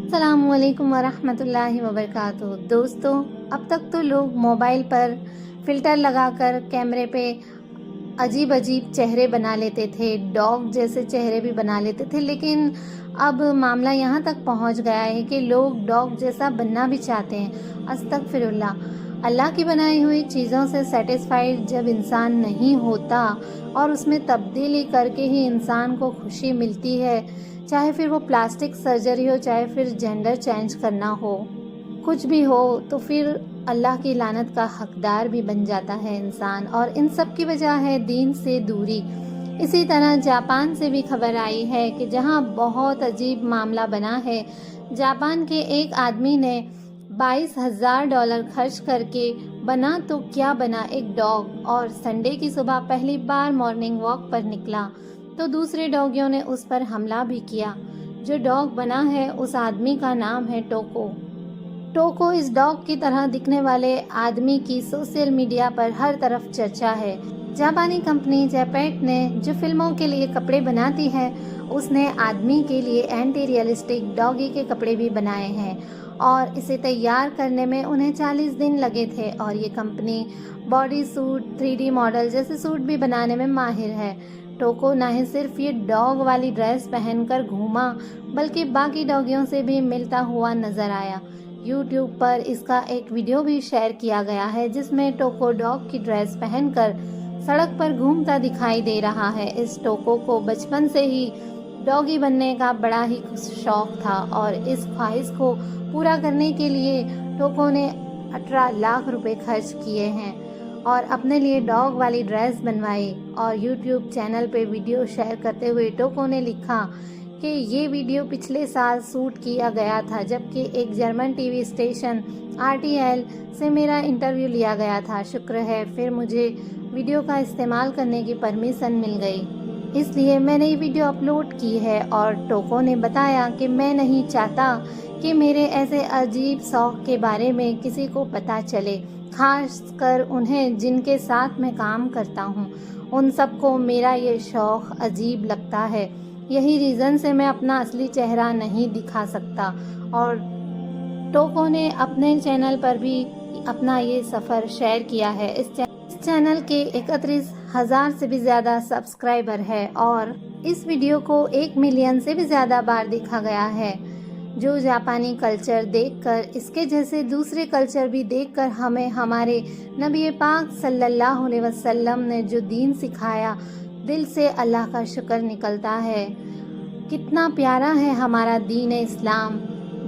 السلام علیکم ورحمۃ اللہ وبرکاتہ۔ دوستو، اب تک تو لوگ موبائل پر فلٹر لگا کر کیمرے پہ عجیب چہرے بنا لیتے تھے، ڈاگ جیسے چہرے بھی بنا لیتے تھے، لیکن اب معاملہ یہاں تک پہنچ گیا ہے کہ لوگ ڈاگ جیسا بننا بھی چاہتے ہیں۔ استغفر اللہ کی بنائی ہوئی چیزوں سے سیٹسفائیڈ جب انسان نہیں ہوتا اور اس میں تبدیلی کر کے ہی انسان کو خوشی ملتی ہے، چاہے پھر وہ پلاسٹک سرجری ہو، چاہے پھر جینڈر چینج کرنا ہو، کچھ بھی ہو، تو پھر اللہ کی لعنت کا حقدار بھی بن جاتا ہے انسان، اور ان سب کی وجہ ہے دین سے دوری۔ اسی طرح جاپان سے بھی خبر آئی ہے کہ جہاں بہت عجیب معاملہ بنا ہے۔ جاپان کے ایک آدمی نے $22,000 خرچ کر کے بنا تو کیا بنا ایک ڈاگ، اور سنڈے کی صبح پہلی بار مارننگ واک پر نکلا تو دوسرے ڈاگیوں نے اس پر حملہ بھی کیا۔ جو ڈاگ بنا ہے اس آدمی کا نام ہے ٹوکو۔ اس ڈاگ کی طرح دکھنے والے آدمی کی سوشل میڈیا پر ہر طرف چرچا ہے۔ جاپانی کمپنی جیپیٹ نے جو فلموں کے لیے کپڑے بناتی ہے، اس نے آدمی کے لیے اینٹی ریئلسٹک ڈاگی کے کپڑے بھی بنائے ہیں، اور اسے تیار کرنے میں انہیں 40 دن لگے تھے، اور یہ company body suit, 3D model جیسے سوٹ بھی بنانے میں ماہر ہے۔ ٹوکو نہ ہی صرف یہ ڈاگ والی ڈریس پہن کر گھوما، بلکہ باقی ڈاگیوں سے بھی ملتا ہوا نظر آیا۔ یوٹیوب پر اس کا ایک ویڈیو بھی شیئر کیا گیا ہے جس میں ٹوکو ڈاگ کی ڈریس پہن کر سڑک پر گھومتا دکھائی دے رہا ہے۔ اس ٹوکو کو بچپن سے ہی ڈاگی بننے کا بڑا ہی شوق تھا، اور اس خواہش کو پورا کرنے کے لیے ٹوکو نے 18 لاکھ روپے خرچ کیے ہیں اور اپنے لیے ڈاگ والی ڈریس بنوائی۔ اور یوٹیوب چینل پہ ویڈیو شیئر کرتے ہوئے ٹوکو نے لکھا کہ یہ ویڈیو پچھلے سال شوٹ کیا گیا تھا، جبکہ ایک German T V station RTL سے میرا انٹرویو لیا گیا تھا۔ شکر ہے پھر مجھے ویڈیو کا استعمال کرنے کی پرمیشن مل گئی، اس لیے میں نے یہ ویڈیو اپلوڈ کی ہے۔ اور ٹوکو نے بتایا کہ میں نہیں چاہتا کہ میرے ایسے عجیب شوق کے بارے میں کسی کو پتہ چلے، خاص کر انہیں جن کے ساتھ میں کام کرتا ہوں۔ ان سب کو میرا یہ شوق عجیب لگتا ہے، یہی ریزن سے میں اپنا اصلی چہرہ نہیں دکھا سکتا۔ اور ٹوکو نے اپنے چینل پر بھی اپنا یہ سفر شیئر کیا ہے۔ اس چینل کے 31,000 سے بھی زیادہ سبسکرائبر ہے، اور اس ویڈیو کو 1 ملین سے بھی زیادہ بار دیکھا گیا ہے۔ جو جاپانی کلچر دیکھ کر، اس کے جیسے دوسرے کلچر بھی دیکھ کر ہمیں ہمارے نبی پاک صلی اللہ علیہ وسلم نے جو دین سکھایا، دل سے اللہ کا شکر نکلتا ہے۔ کتنا پیارا ہے ہمارا دین اسلام،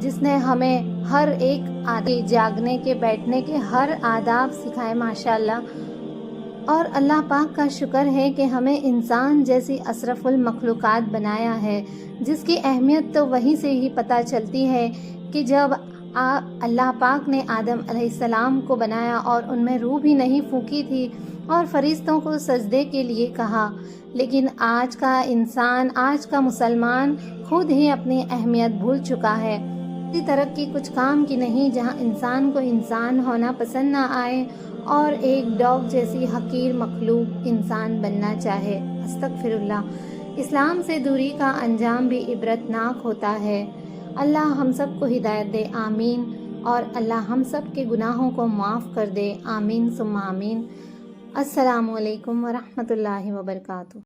جس نے ہمیں ہر ایک جاگنے کے، بیٹھنے کے ہر آداب سکھائے، ماشاءاللہ۔ اور اللہ پاک کا شکر ہے کہ ہمیں انسان جیسی اشرف المخلوقات بنایا ہے، جس کی اہمیت تو وہیں سے ہی پتہ چلتی ہے کہ جب اللہ پاک نے آدم علیہ السلام کو بنایا اور ان میں روح بھی نہیں پھونکی تھی اور فرشتوں کو سجدے کے لیے کہا، لیکن آج کا انسان، آج کا مسلمان خود ہی اپنی اہمیت بھول چکا ہے۔ اسی ترقی کچھ کام کی نہیں جہاں انسان کو انسان ہونا پسند نہ آئے اور ایک ڈاگ جیسی حقیر مخلوق انسان بننا چاہے۔ استغفر اللہ۔ اسلام سے دوری کا انجام بھی عبرتناک ہوتا ہے۔ اللہ ہم سب کو ہدایت دے، آمین، اور اللہ ہم سب کے گناہوں کو معاف کر دے، آمین ثم آمین۔ السلام علیکم ورحمۃ اللہ وبرکاتہ۔